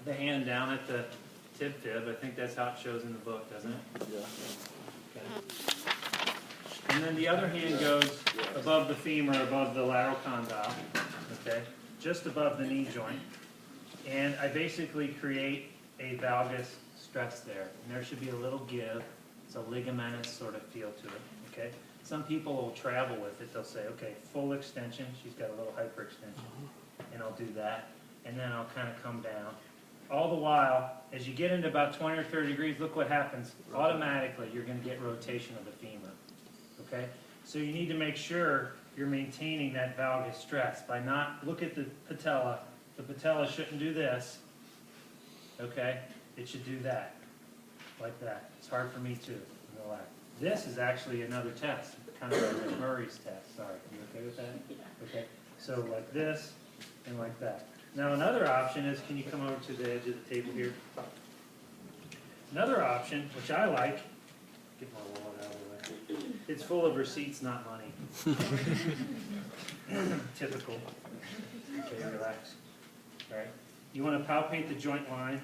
the hand down at the tib fib. I think that's how it shows in the book, doesn't it? Yeah. Okay. And then the other hand goes above the femur, above the lateral condyle, okay, just above the knee joint. And I basically create a valgus stress there. And there should be a little give. It's a ligamentous sort of feel to it, okay? Some people will travel with it. They'll say, okay, full extension. She's got a little hyperextension. And I'll do that. And then I'll kind of come down. All the while, as you get into about 20 or 30 degrees, look what happens. Automatically, you're going to get rotation of the femur, okay? So you need to make sure you're maintaining that valgus stress by not, look at the patella. The patella shouldn't do this, okay? It should do that, like that. It's hard for me to relax. This is actually another test, kind of like Murray's test. Sorry, you okay with that? Okay, so like this and like that. Now another option is, can you come over to the edge of the table here? Another option, which I like, get my wallet out of the way. It's full of receipts, not money. Typical. Okay, relax. All right. You want to palpate the joint line.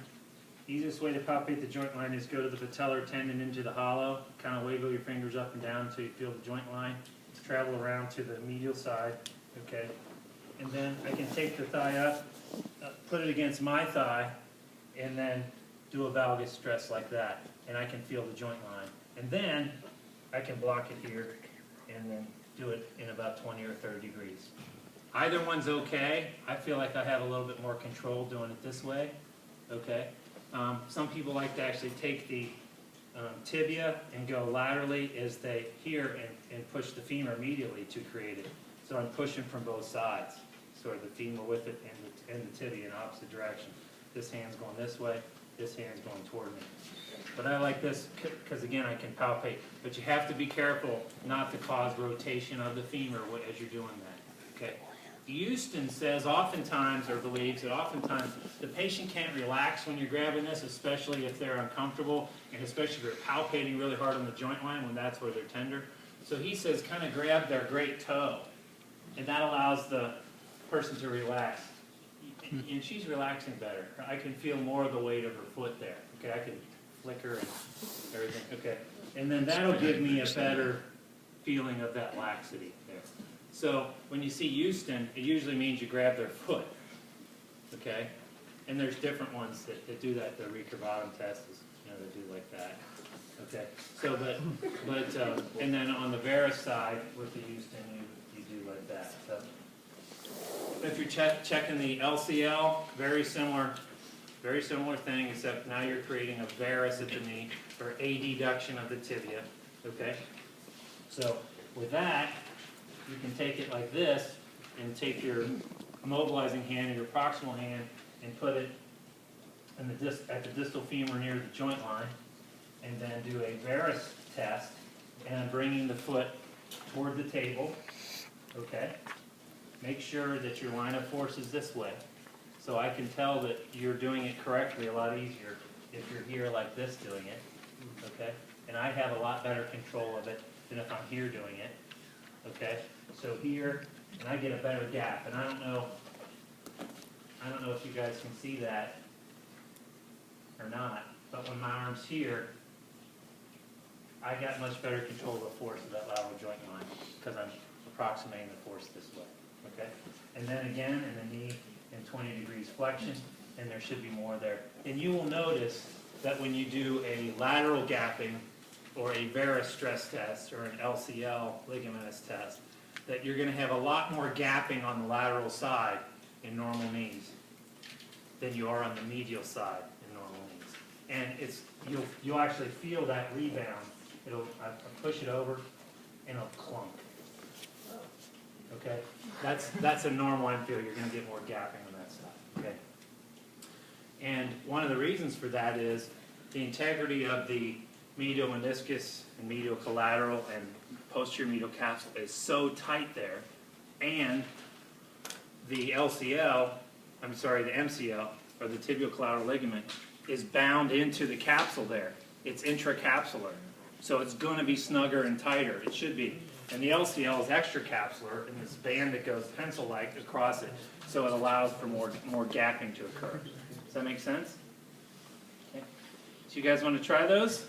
Easiest way to palpate the joint line is go to the patellar tendon into the hollow, kind of wiggle your fingers up and down until you feel the joint line. Travel around to the medial side, okay? And then I can take the thigh up, put it against my thigh, and then do a valgus stress like that. And I can feel the joint line. And then I can block it here and then do it in about 20 or 30 degrees. Either one's okay. I feel like I have a little bit more control doing it this way, okay? Some people like to actually take the tibia and go laterally as they here and push the femur medially to create it. So I'm pushing from both sides, sort of the femur with it and the tibia in opposite direction. This hand's going this way, this hand's going toward me. But I like this because, again, I can palpate. But you have to be careful not to cause rotation of the femur as you're doing that, okay? Houston says oftentimes, or believes that oftentimes, the patient can't relax when you're grabbing this, especially if they're uncomfortable, and especially if you're palpating really hard on the joint line when that's where they're tender. So he says kind of grab their great toe, and that allows the person to relax. And she's relaxing better. I can feel more of the weight of her foot there. Okay, I can flick her and everything. Okay, and then that'll give me a better feeling of that laxity there. So when you see Houston, it usually means you grab their foot, okay? And there's different ones that do that. The recurvatum test is, they do like that, okay? So, and then on the Veris side with the Houston, you do like that. So if you're checking the LCL, very similar thing, except now you're creating a varus at the knee for adduction of the tibia, okay? So with that, you can take it like this and take your immobilizing hand and your proximal hand and put it in at the distal femur near the joint line, and then do a varus test, and I'm bringing the foot toward the table, okay? Make sure that your line of force is this way, so I can tell that you're doing it correctly a lot easier if you're here like this doing it, okay? And I have a lot better control of it than if I'm here doing it. Okay, so here, and I get a better gap, and I don't know if you guys can see that or not, but when my arm's here, I got much better control of the force of that lateral joint line because I'm approximating the force this way, okay? And then again, in the knee in 20 degrees flexion, and there should be more there. And you will notice that when you do a lateral gapping, or a varus stress test, or an LCL ligamentous test, that you're going to have a lot more gapping on the lateral side in normal knees than you are on the medial side in normal knees. And you'll actually feel that rebound. I push it over, and it'll clunk. Okay, that's a normal end feel. You're going to get more gapping on that side. Okay, and one of the reasons for that is the integrity of the medial meniscus and medial collateral and posterior medial capsule is so tight there, and the MCL, or the tibial collateral ligament, is bound into the capsule there. It's intracapsular, so it's going to be snugger and tighter. It should be. And the LCL is extracapsular, and this band that goes pencil-like across it, so it allows for more gapping to occur. Does that make sense? Okay. So you guys want to try those?